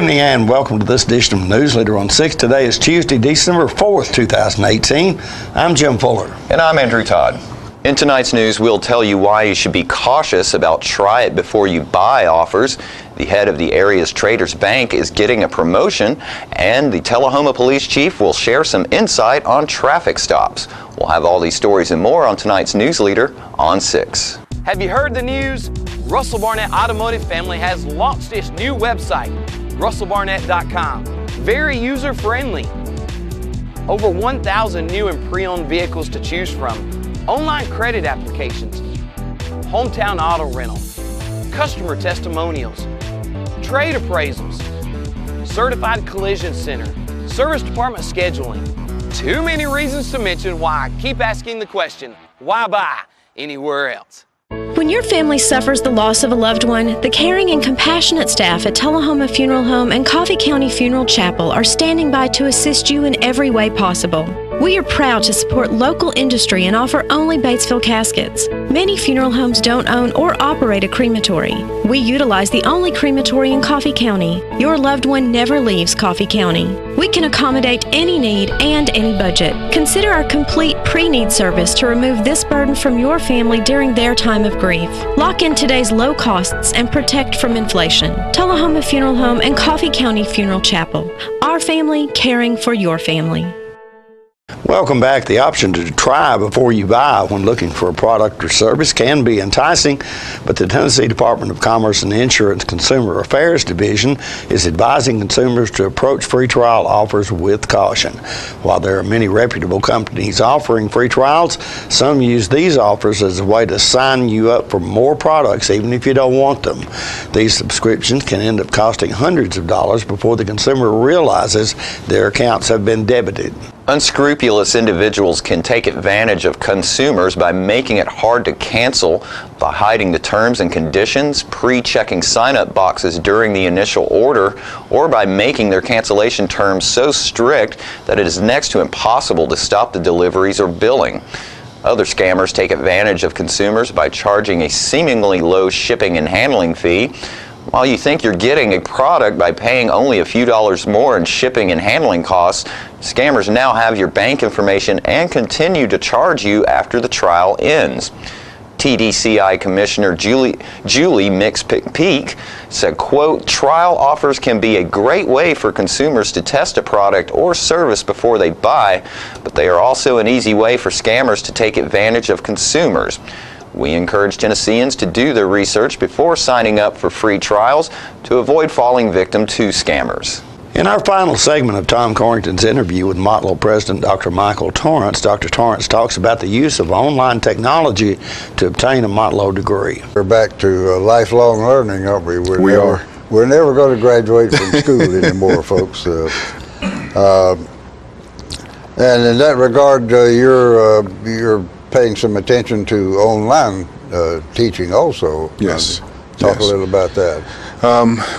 evening and welcome to this edition of News Leader on 6. Today is Tuesday, December 4th, 2018. I'm Jim Fuller. And I'm Andrew Todd. In tonight's news, we'll tell you why you should be cautious about try it before you buy offers. The head of the area's Traders Bank is getting a promotion, and the Tullahoma Police Chief will share some insight on traffic stops. We'll have all these stories and more on tonight's News Leader on 6. Have you heard the news? Russell Barnett Automotive Family has launched its new website, russellbarnett.com. Very user-friendly. Over 1,000 new and pre-owned vehicles to choose from. Online credit applications, hometown auto rental, customer testimonials, trade appraisals, certified collision center, service department scheduling. Too many reasons to mention why I keep asking the question, why buy anywhere else? When your family suffers the loss of a loved one, the caring and compassionate staff at Tullahoma Funeral Home and Coffee County Funeral Chapel are standing by to assist you in every way possible. We are proud to support local industry and offer only Batesville caskets. Many funeral homes don't own or operate a crematory. We utilize the only crematory in Coffee County. Your loved one never leaves Coffee County. We can accommodate any need and any budget. Consider our complete pre-need service to remove this burden from your family during their time of grief. Lock in today's low costs and protect from inflation. Tullahoma Funeral Home and Coffee County Funeral Chapel. Our family caring for your family. Welcome back. The option to try before you buy when looking for a product or service can be enticing, but the Tennessee Department of Commerce and Insurance Consumer Affairs Division is advising consumers to approach free trial offers with caution. While there are many reputable companies offering free trials, some use these offers as a way to sign you up for more products even if you don't want them. These subscriptions can end up costing hundreds of dollars before the consumer realizes their accounts have been debited. Unscrupulous individuals can take advantage of consumers by making it hard to cancel, by hiding the terms and conditions, pre-checking sign-up boxes during the initial order, or by making their cancellation terms so strict that it is next to impossible to stop the deliveries or billing. Other scammers take advantage of consumers by charging a seemingly low shipping and handling fee. While you think you're getting a product by paying only a few dollars more in shipping and handling costs, scammers now have your bank information and continue to charge you after the trial ends. TDCI Commissioner Julie Mix-Peak said, quote, trial offers can be a great way for consumers to test a product or service before they buy, but they are also an easy way for scammers to take advantage of consumers. We encourage Tennesseans to do their research before signing up for free trials to avoid falling victim to scammers. In our final segment of Tom Corrington's interview with Motlow President Dr. Michael Torrance, Dr. Torrance talks about the use of online technology to obtain a Motlow degree. We're back to lifelong learning, aren't we? We are. We're never going to graduate from school anymore, folks. And in that regard, you're paying some attention to online teaching also. Yes. Talk a little about that.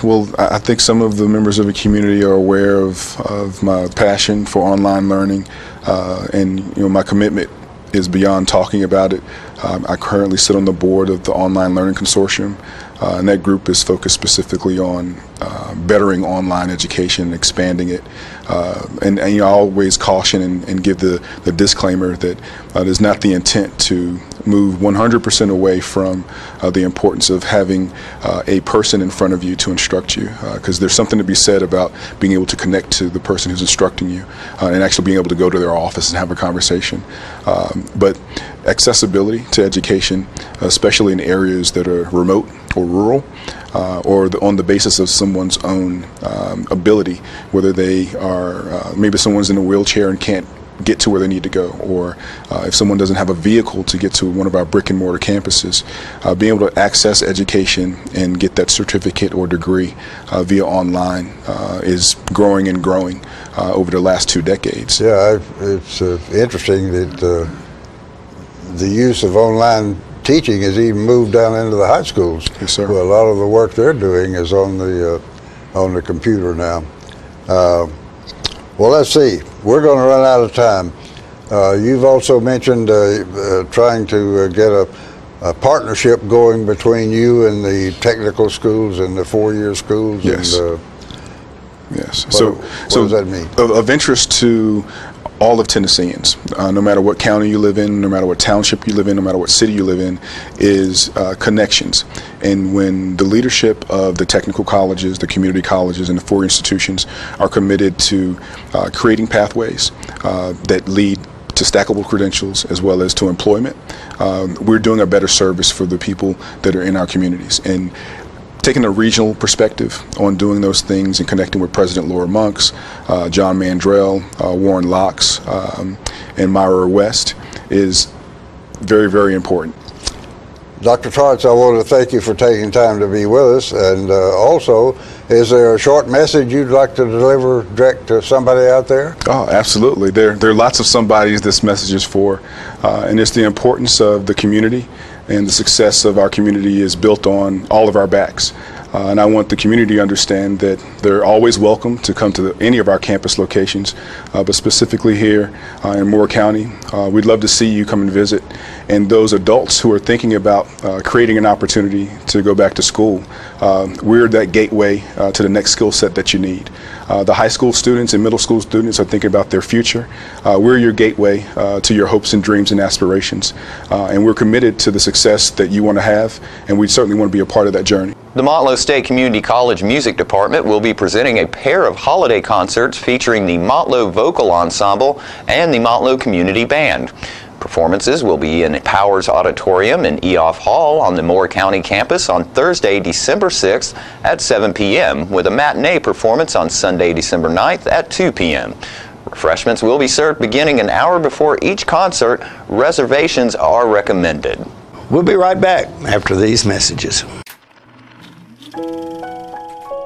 Well, I think some of the members of the community are aware of my passion for online learning, and my commitment is beyond talking about it. I currently sit on the board of the Online Learning Consortium, and that group is focused specifically on bettering online education, expanding it, and I always caution and give the disclaimer that it is not the intent to move 100% away from the importance of having a person in front of you to instruct you, because there's something to be said about being able to connect to the person who's instructing you and actually being able to go to their office and have a conversation. But accessibility to education, especially in areas that are remote or rural, or on the basis of someone's own ability, whether they are, maybe someone's in a wheelchair and can't get to where they need to go, or if someone doesn't have a vehicle to get to one of our brick and mortar campuses, being able to access education and get that certificate or degree via online is growing and growing over the last 2 decades. Yeah, it's interesting that the use of online teaching has even moved down into the high schools. Yes, sir. Well, a lot of the work they're doing is on the computer now. Well, let's see. We're going to run out of time. You've also mentioned trying to get a partnership going between you and the technical schools and the four-year schools. Yes. And Yes. What does that mean? Of interest to all of Tennesseans, no matter what county you live in, no matter what township you live in, no matter what city you live in, is connections. And when the leadership of the technical colleges, the community colleges, and the four institutions are committed to creating pathways that lead to stackable credentials as well as to employment, we're doing a better service for the people that are in our communities. And taking a regional perspective on doing those things and connecting with President Laura Monks, John Mandrell, Warren Locks, and Myra West is very, very important. Dr. Trotz, I want to thank you for taking time to be with us. And also, is there a short message you'd like to deliver direct to somebody out there? Oh, absolutely. There are lots of somebodies this message is for, and it's the importance of the community, and the success of our community is built on all of our backs. And I want the community to understand that they're always welcome to come to any of our campus locations, but specifically here in Moore County. We'd love to see you come and visit. And those adults who are thinking about creating an opportunity to go back to school, we're that gateway to the next skill set that you need. The high school students and middle school students are thinking about their future. We're your gateway to your hopes and dreams and aspirations. And we're committed to the success that you want to have, and we certainly want to be a part of that journey. The Motlow State Community College Music Department will be presenting a pair of holiday concerts featuring the Motlow Vocal Ensemble and the Motlow Community Band. Performances will be in Powers Auditorium in Eoff Hall on the Moore County campus on Thursday, December 6th at 7 p.m. with a matinee performance on Sunday, December 9th at 2 p.m. Refreshments will be served beginning an hour before each concert. Reservations are recommended. We'll be right back after these messages.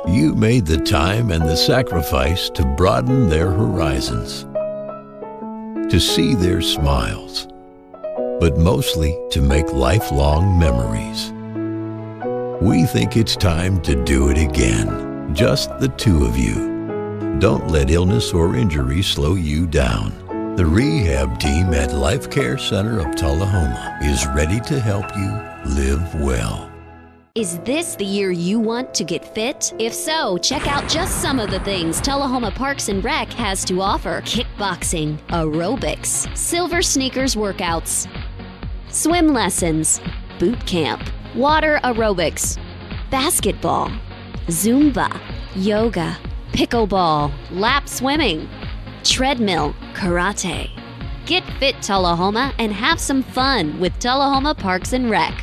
You made the time and the sacrifice to broaden their horizons, to see their smiles, but mostly to make lifelong memories. We think it's time to do it again, just the two of you. Don't let illness or injury slow you down. The rehab team at Life Care Center of Tullahoma is ready to help you live well. Is this the year you want to get fit? If so, check out just some of the things Tullahoma Parks and Rec has to offer. Kickboxing, aerobics, silver sneakers workouts, swim lessons, boot camp, water aerobics, basketball, Zumba, yoga, pickleball, lap swimming, treadmill, karate. Get fit, Tullahoma, and have some fun with Tullahoma Parks and Rec.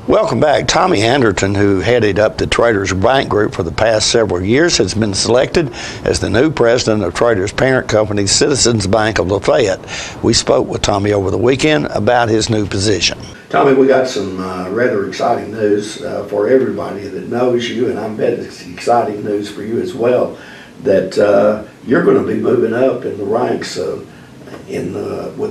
Welcome back. Tommy Anderton, who headed up the Traders Bank Group for the past several years, has been selected as the new president of Traders' parent company, Citizens Bank of Lafayette. We spoke with Tommy over the weekend about his new position. Tommy, we got some rather exciting news for everybody that knows you, and I bet it's exciting news for you as well, that you're going to be moving up in the ranks with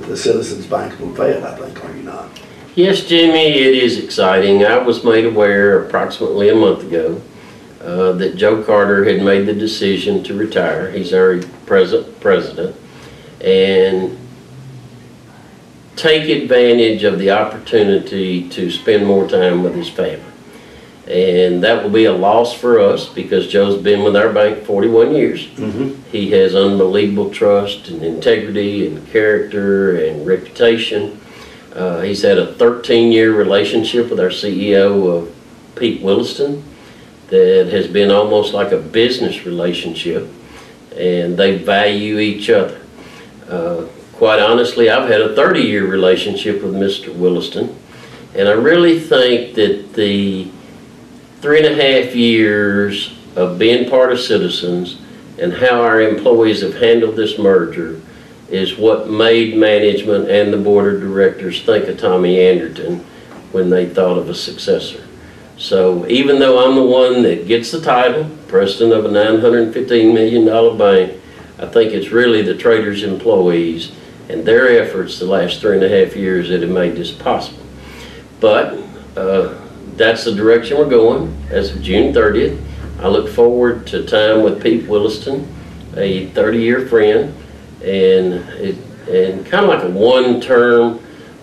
the Citizens Bank of Lafayette, I think, are you not? Yes, Jimmy, it is exciting. I was made aware approximately a month ago that Joe Carter had made the decision to retire. He's our present president, and take advantage of the opportunity to spend more time with his family. And that will be a loss for us because Joe's been with our bank 41 years. He has unbelievable trust and integrity and character and reputation. He's had a 13-year relationship with our CEO, Pete Williston, that has been almost like a business relationship, and they value each other. Quite honestly, I've had a 30-year relationship with Mr. Williston, and I really think that the 3.5 years of being part of Citizens and how our employees have handled this merger is what made management and the board of directors think of Tommy Anderton when they thought of a successor. So even though I'm the one that gets the title, president of a $915 million bank, I think it's really the Traders employees and their efforts the last 3.5 years that have made this possible. But that's the direction we're going as of June 30th. I look forward to time with Pete Williston, a 30-year friend, and kind of like a one-term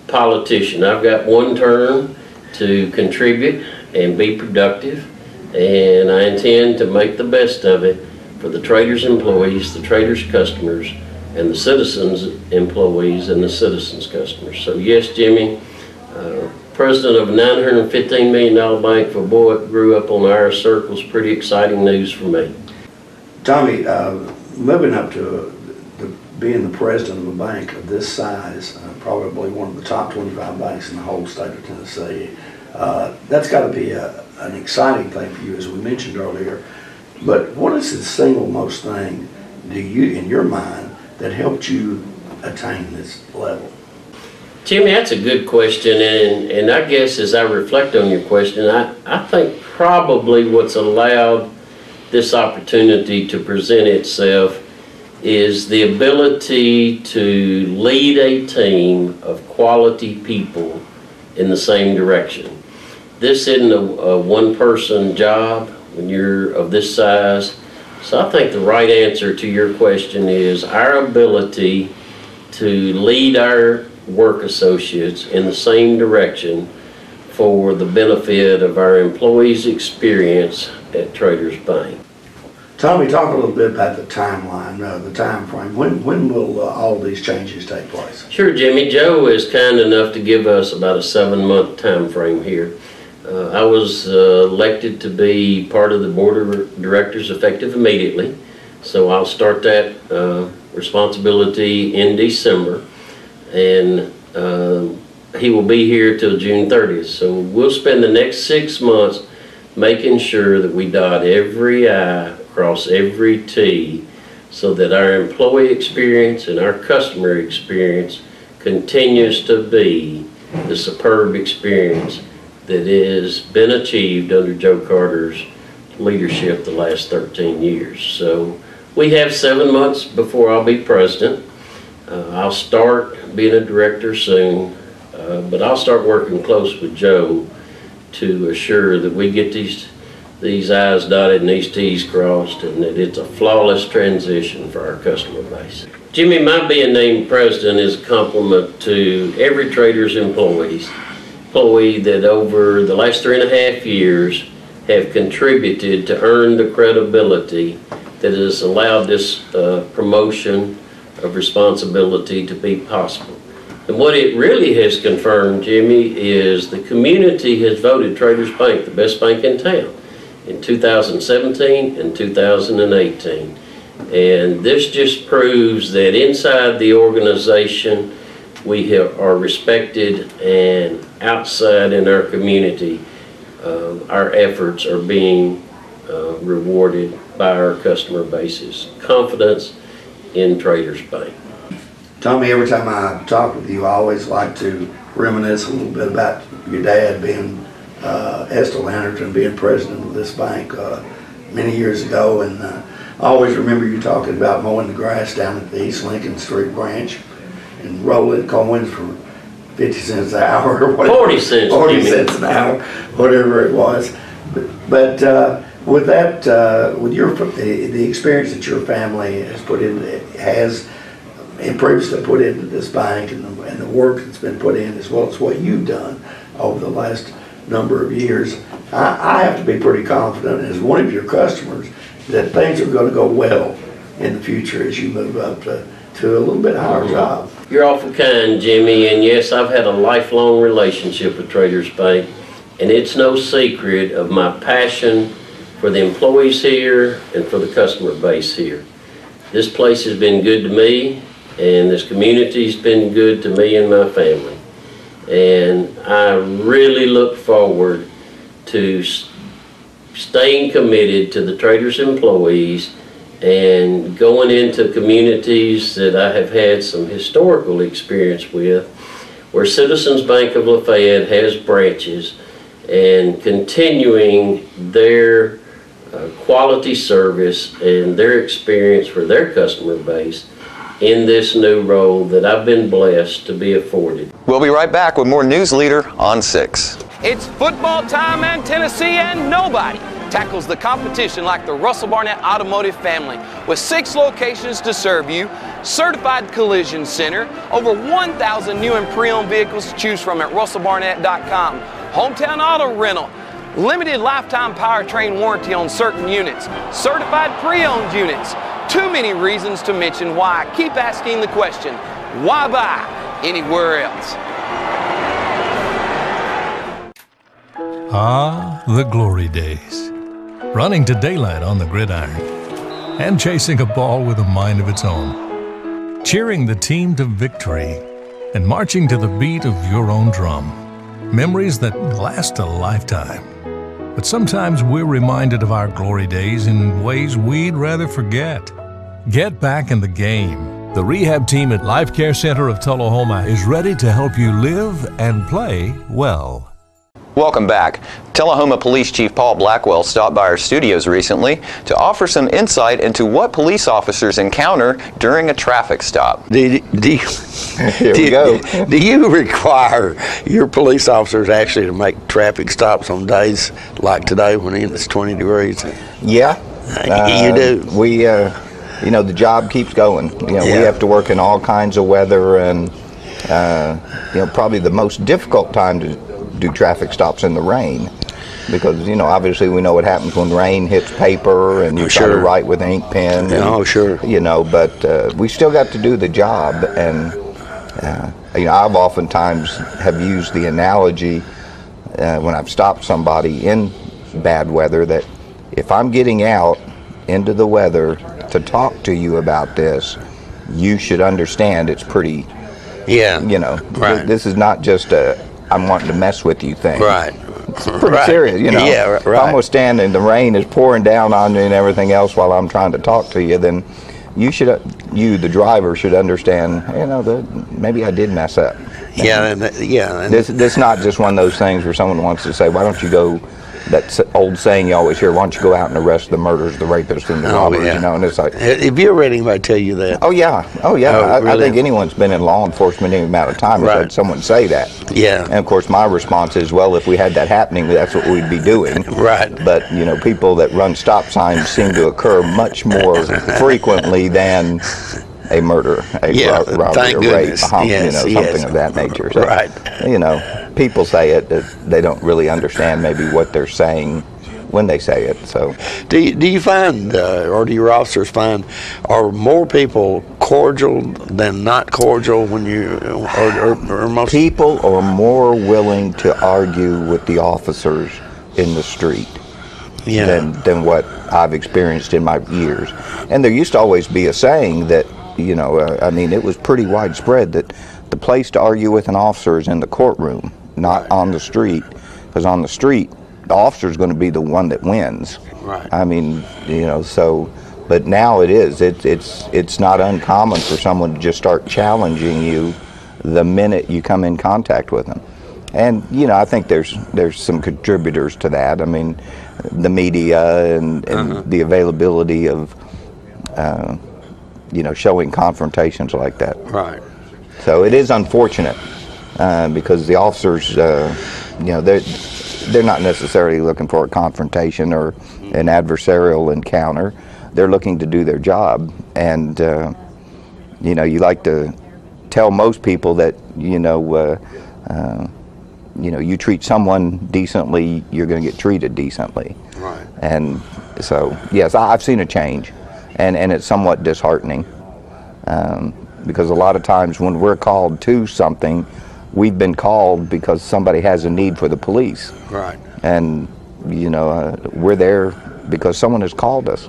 politician. I've got one term to contribute and be productive and I intend to make the best of it for the Traders employees, the Traders customers, and the Citizens employees and the Citizens customers. So yes, Jimmy, president of a $915 million bank for a boy that grew up on our circles, pretty exciting news for me. Tommy, moving up to being the president of a bank of this size, probably one of the top 25 banks in the whole state of Tennessee, that's got to be an exciting thing for you, as we mentioned earlier. But what is the single most thing do you, in your mind, that helped you attain this level? Jimmy, that's a good question, and I guess as I reflect on your question, I think probably what's allowed this opportunity to present itself is the ability to lead a team of quality people in the same direction. This isn't a one-person job when you're of this size. So I think the right answer to your question is our ability to lead our work associates in the same direction for the benefit of our employees' experience at Traders Bank. Tommy, talk a little bit about the timeline, the time frame. When will all these changes take place? Sure, Jimmy. Joe is kind enough to give us about a 7-month time frame here. I was elected to be part of the board of directors effective immediately, so I'll start that responsibility in December, and he will be here till June 30th. So we'll spend the next 6 months making sure that we dot every I, cross every T, so that our employee experience and our customer experience continues to be the superb experience that has been achieved under Joe Carter's leadership the last 13 years. So we have 7 months before I'll be president. I'll start being a director soon, but I'll start working close with Joe to assure that we get these I's dotted and these T's crossed, and that it's a flawless transition for our customer base. Jimmy, my being named president is a compliment to every Traders employee that over the last 3.5 years have contributed to earn the credibility that has allowed this promotion of responsibility to be possible. And what it really has confirmed, Jimmy, is the community has voted Traders Bank the best bank in town in 2017 and 2018. And this just proves that inside the organization we are respected, and outside in our community our efforts are being rewarded by our customer base's confidence in Traders Bank. Tommy, every time I talk with you, I always like to reminisce a little bit about your dad being Estill Anderton, being president of this bank many years ago, and I always remember you talking about mowing the grass down at the East Lincoln Street branch and rolling coins for 50 cents an hour or whatever. 40 cents. 40 cents an hour, whatever it was. But with that, with the experience that your family has put in, and previously put into this bank, and the work that's been put in, as well as what you've done over the last number of years, I have to be pretty confident as one of your customers that things are going to go well in the future as you move up to a little bit higher job. You're awful kind, Jimmy, and yes, I've had a lifelong relationship with Traders Bank, and it's no secret of my passion for the employees here and for the customer base here. This place has been good to me, and this community's been good to me and my family. And I really look forward to staying committed to the Traders employees and going into communities that I have had some historical experience with, where Citizens Bank of Lafayette has branches, and continuing their quality service and their experience for their customer base in this new role that I've been blessed to be afforded. We'll be right back with more News Leader on 6. It's football time in Tennessee, and nobody tackles the competition like the Russell Barnett Automotive family. With 6 locations to serve you, certified collision center, over 1,000 new and pre-owned vehicles to choose from at russellbarnett.com, hometown auto rental, limited lifetime powertrain warranty on certain units, certified pre-owned units. Too many reasons to mention why. Keep asking the question, why buy anywhere else? Ah, the glory days. Running to daylight on the gridiron and chasing a ball with a mind of its own. Cheering the team to victory and marching to the beat of your own drum. Memories that last a lifetime. But sometimes we're reminded of our glory days in ways we'd rather forget. Get back in the game. The rehab team at Life Care Center of Tullahoma is ready to help you live and play well. Welcome back. Tullahoma Police Chief Paul Blackwell stopped by our studios recently to offer some insight into what police officers encounter during a traffic stop. Do you require your police officers actually to make traffic stops on days like today when it's 20 degrees? Yeah. You do? We, you know, the job keeps going. You know, we have to work in all kinds of weather, and, you know, probably the most difficult time to do traffic stops in the rain, because, you know, obviously we know what happens when rain hits paper and you try to write with an ink pen. You know, but we still got to do the job. And you know, I've oftentimes have used the analogy when I've stopped somebody in bad weather, that if I'm getting out into the weather to talk to you about this, you should understand it's pretty, you know, this is not just a I'm wanting to mess with you thing. Right. It's pretty serious, you know. If I'm going to stand and the rain is pouring down on you and everything else while I'm trying to talk to you, then you should, the driver, should understand, you know, that maybe I did mess up. This is not just one of those things where someone wants to say, why don't you go, that old saying you always hear, why don't you go out and arrest the murderers, the rapists, and the robbers, you know, and it's like... Have you ever had anybody tell you that? Oh, yeah. Really? I think anyone's been in law enforcement any amount of time has had someone say that. Yeah. And, of course, my response is, well, if we had that happening, that's what we'd be doing. Right. But, you know, people that run stop signs seem to occur much more frequently than a murder, a robbery, a rape, you know, something of that nature. So, you know, people say it, they don't really understand maybe what they're saying when they say it. So, do you find, or do your officers find, are more people cordial than not cordial when you, or most people are more willing to argue with the officers in the street than what I've experienced in my years. And there used to always be a saying that, you know, I mean, it was pretty widespread that the place to argue with an officer is in the courtroom, not on the street, because on the street, the officer is going to be the one that wins. Right. I mean, you know, so, but now it is. It's not uncommon for someone to just start challenging you the minute you come in contact with them. And, you know, I think there's some contributors to that. I mean, the media and the availability of, you know, showing confrontations like that. Right. So it is unfortunate because the officers, you know, they're not necessarily looking for a confrontation or an adversarial encounter. They're looking to do their job. And, you know, you like to tell most people that, you know, you treat someone decently, you're going to get treated decently. Right. And so, yes, I've seen a change. And it's somewhat disheartening because a lot of times when we're called to something, we've been called because somebody has a need for the police. Right. And, you know, we're there because someone has called us.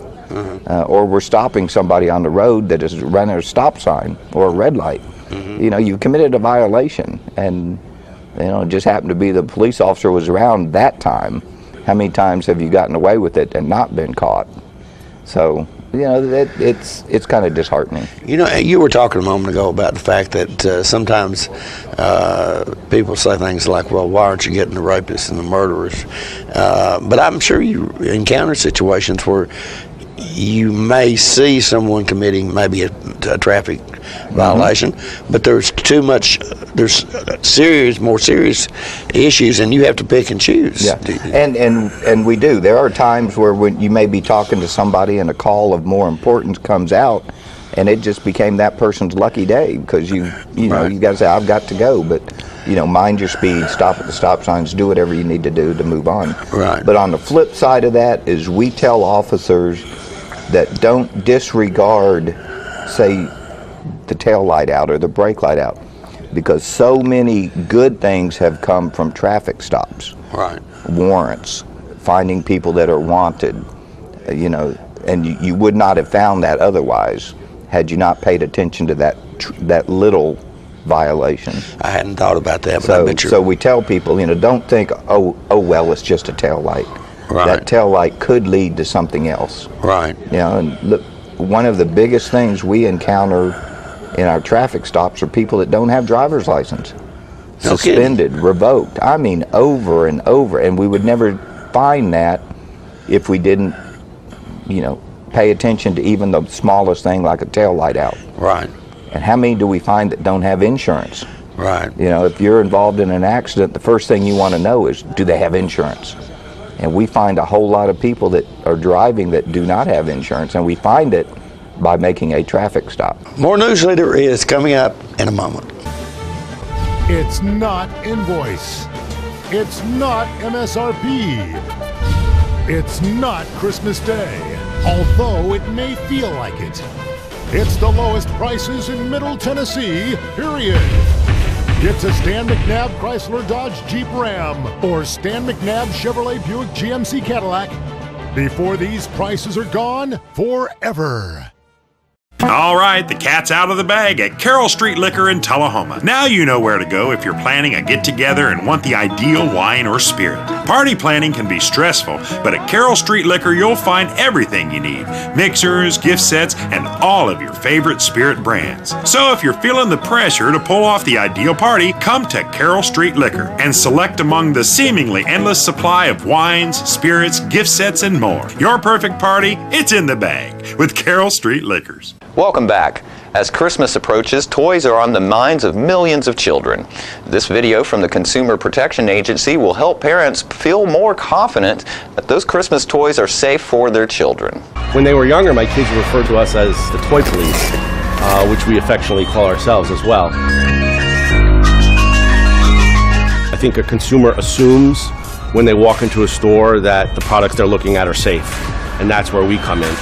Or we're stopping somebody on the road that is running a stop sign or a red light. You know, you've committed a violation, and, you know, it just happened to be the police officer was around that time. How many times have you gotten away with it and not been caught? So, you know, it's kind of disheartening. You know, you were talking a moment ago about the fact that sometimes people say things like, well, why aren't you getting the rapists and the murderers? But I'm sure you encounter situations where you may see someone committing maybe a traffic violation, but there's too much, there's more serious issues, and you have to pick and choose. Yeah, and we do. There are times where when you may be talking to somebody and a call of more importance comes out, and it just became that person's lucky day, because you know, Right. you got to say, I've got to go, but you know, mind your speed, stop at the stop signs, do whatever you need to do to move on. Right. But on the flip side of that is we tell officers that don't disregard, say, the tail light out or the brake light out, because so many good things have come from traffic stops, Right. warrants, finding people that are wanted, you know, and you would not have found that otherwise had you not paid attention to that little violation. I hadn't thought about that, but I bet So we tell people, you know, don't think, oh well, it's just a tail light. Right. That tail light could lead to something else. Right. You know, and look, one of the biggest things we encounter in our traffic stops are people that don't have driver's license. No Suspended, revoked. I mean, over and over. And we would never find that if we didn't, you know, pay attention to even the smallest thing like a tail light out. Right. And how many do we find that don't have insurance? Right. You know, if you're involved in an accident, the first thing you want to know is, do they have insurance? And we find a whole lot of people that are driving that do not have insurance, and we find it by making a traffic stop. More Newsleader is coming up in a moment. It's not invoice. It's not MSRP. It's not Christmas Day, although it may feel like it. It's the lowest prices in Middle Tennessee, period. It's a Stan McNabb Chrysler Dodge Jeep Ram or Stan McNabb Chevrolet Buick GMC Cadillac before these prices are gone forever. All right, the cat's out of the bag at Carroll Street Liquor in Tullahoma. Now you know where to go if you're planning a get-together and want the ideal wine or spirit. Party planning can be stressful, but at Carroll Street Liquor you'll find everything you need. Mixers, gift sets, and all of your favorite spirit brands. So if you're feeling the pressure to pull off the ideal party, come to Carroll Street Liquor and select among the seemingly endless supply of wines, spirits, gift sets, and more. Your perfect party, it's in the bag with Carroll Street Liquors. Welcome back. As Christmas approaches, toys are on the minds of millions of children. This video from the Consumer Protection Agency will help parents feel more confident that those Christmas toys are safe for their children. When they were younger, my kids referred to us as the toy police, which we affectionately call ourselves as well. I think a consumer assumes when they walk into a store that the products they're looking at are safe, and that's where we come in.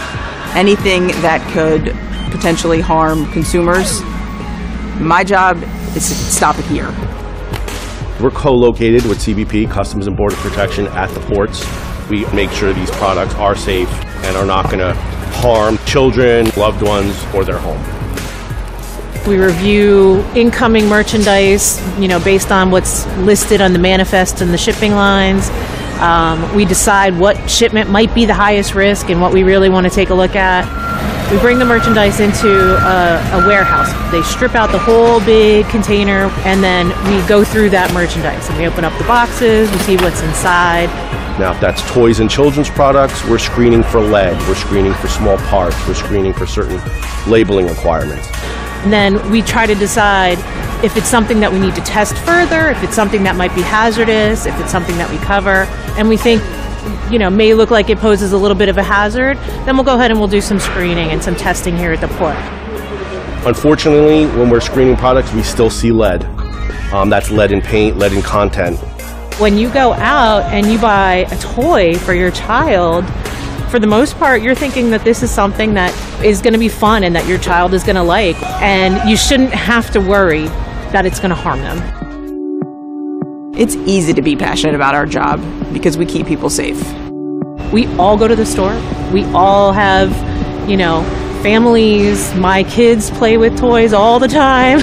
Anything that could potentially harm consumers, my job is to stop it here. We're co-located with CBP, Customs and Border Protection, at the ports. We make sure these products are safe and are not going to harm children, loved ones, or their home. We review incoming merchandise, based on what's listed on the manifest and the shipping lines. We decide what shipment might be the highest risk and what we really want to take a look at. We bring the merchandise into a warehouse. They strip out the whole big container, and then we go through that merchandise. And we open up the boxes, we see what's inside. Now, if that's toys and children's products, we're screening for lead, we're screening for small parts, we're screening for certain labeling requirements. And then we try to decide if it's something that we need to test further, if it's something that might be hazardous, if it's something that we cover, and we think may look like it poses a little bit of a hazard, then we'll go ahead and we'll do some screening and some testing here at the port. Unfortunately, when we're screening products, we still see lead. That's lead in paint, lead in content. When you go out and you buy a toy for your child, for the most part, you're thinking that this is something that is going to be fun and that your child is going to like, and you shouldn't have to worry that it's going to harm them. It's easy to be passionate about our job because we keep people safe. We all go to the store. We all have, families. My kids play with toys all the time.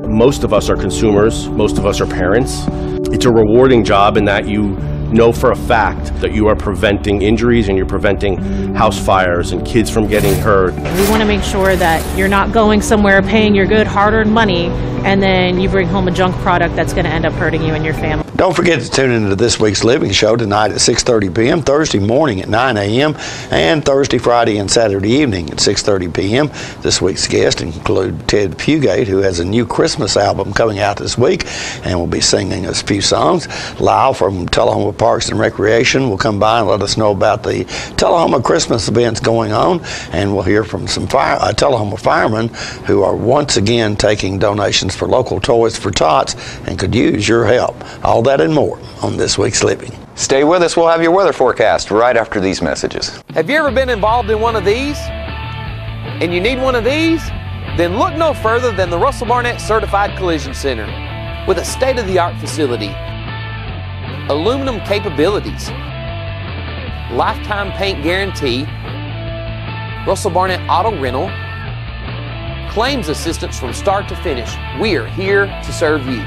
Most of us are consumers. Most of us are parents. It's a rewarding job in that you know for a fact that you are preventing injuries and you're preventing house fires and kids from getting hurt. We want to make sure that you're not going somewhere paying your good hard-earned money and then you bring home a junk product that's going to end up hurting you and your family. Don't forget to tune into this week's Living Show tonight at 6:30 p.m., Thursday morning at 9 a.m., and Thursday, Friday, and Saturday evening at 6:30 p.m. This week's guests include Ted Fugate, who has a new Christmas album coming out this week and will be singing a few songs. Lyle from Tullahoma Parks and Recreation will come by and let us know about the Tullahoma Christmas events going on, and we'll hear from some Tullahoma firemen who are once again taking donations for local Toys for Tots and could use your help. All that and more on this week's Living. Stay with us. We'll have your weather forecast right after these messages. Have you ever been involved in one of these? And you need one of these? Then look no further than the Russell Barnett Certified Collision Center. With a state-of-the-art facility, aluminum capabilities, lifetime paint guarantee, Russell Barnett Auto Rental, claims assistance from start to finish. We're here to serve you.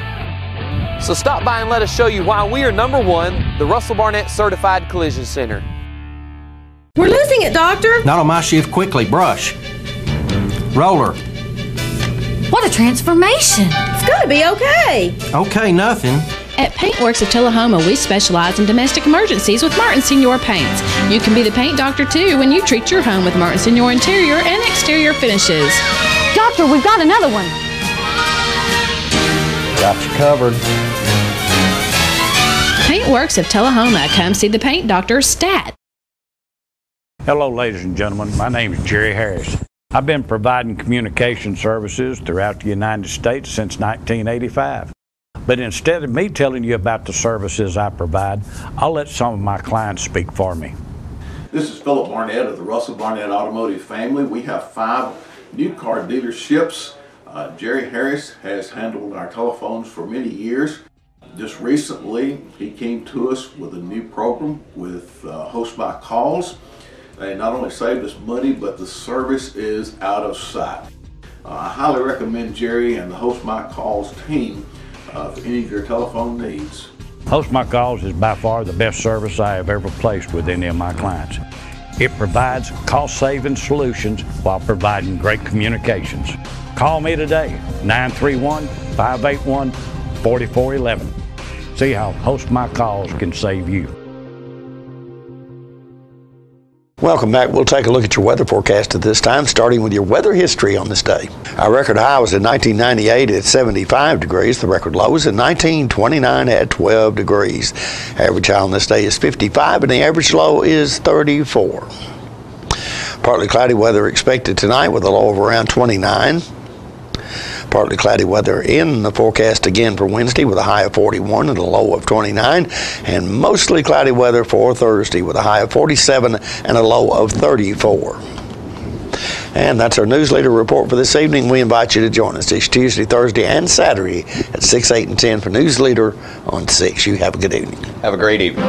So stop by and let us show you why we are number one, the Russell Barnett Certified Collision Center. We're losing it, Doctor. Not on my shift. Quickly, brush. Roller. What a transformation. It's gonna be okay. Okay, nothing. At Paintworks of Tullahoma, we specialize in domestic emergencies with Martin Senior Paints. You can be the paint doctor too when you treat your home with Martin Senior interior and exterior finishes. Doctor, we've got another one. Got you covered. Paintworks of Tullahoma. Come see the paint doctor, Stat. Hello, ladies and gentlemen. My name is Jerry Harris. I've been providing communication services throughout the United States since 1985. But instead of me telling you about the services I provide, I'll let some of my clients speak for me. This is Philip Barnett of the Russell Barnett Automotive family. We have 5 new car dealerships. Jerry Harris has handled our telephones for many years. Just recently, he came to us with a new program with Host My Calls. They not only saved us money, but the service is out of sight. I highly recommend Jerry and the Host My Calls team for any of your telephone needs. Host My Calls is by far the best service I have ever placed with any of my clients. It provides cost-saving solutions while providing great communications. Call me today, 931-581-4411. See how Host My Calls can save you. Welcome back. We'll take a look at your weather forecast at this time, starting with your weather history on this day. Our record high was in 1998 at 75 degrees. The record low was in 1929 at 12 degrees. Average high on this day is 55 and the average low is 34. Partly cloudy weather expected tonight with a low of around 29. Partly cloudy weather in the forecast again for Wednesday with a high of 41 and a low of 29, and mostly cloudy weather for Thursday with a high of 47 and a low of 34. And that's our News Leader report for this evening. We invite you to join us each Tuesday, Thursday, and Saturday at 6, 8, and 10 for News Leader on 6. You have a good evening. Have a great evening.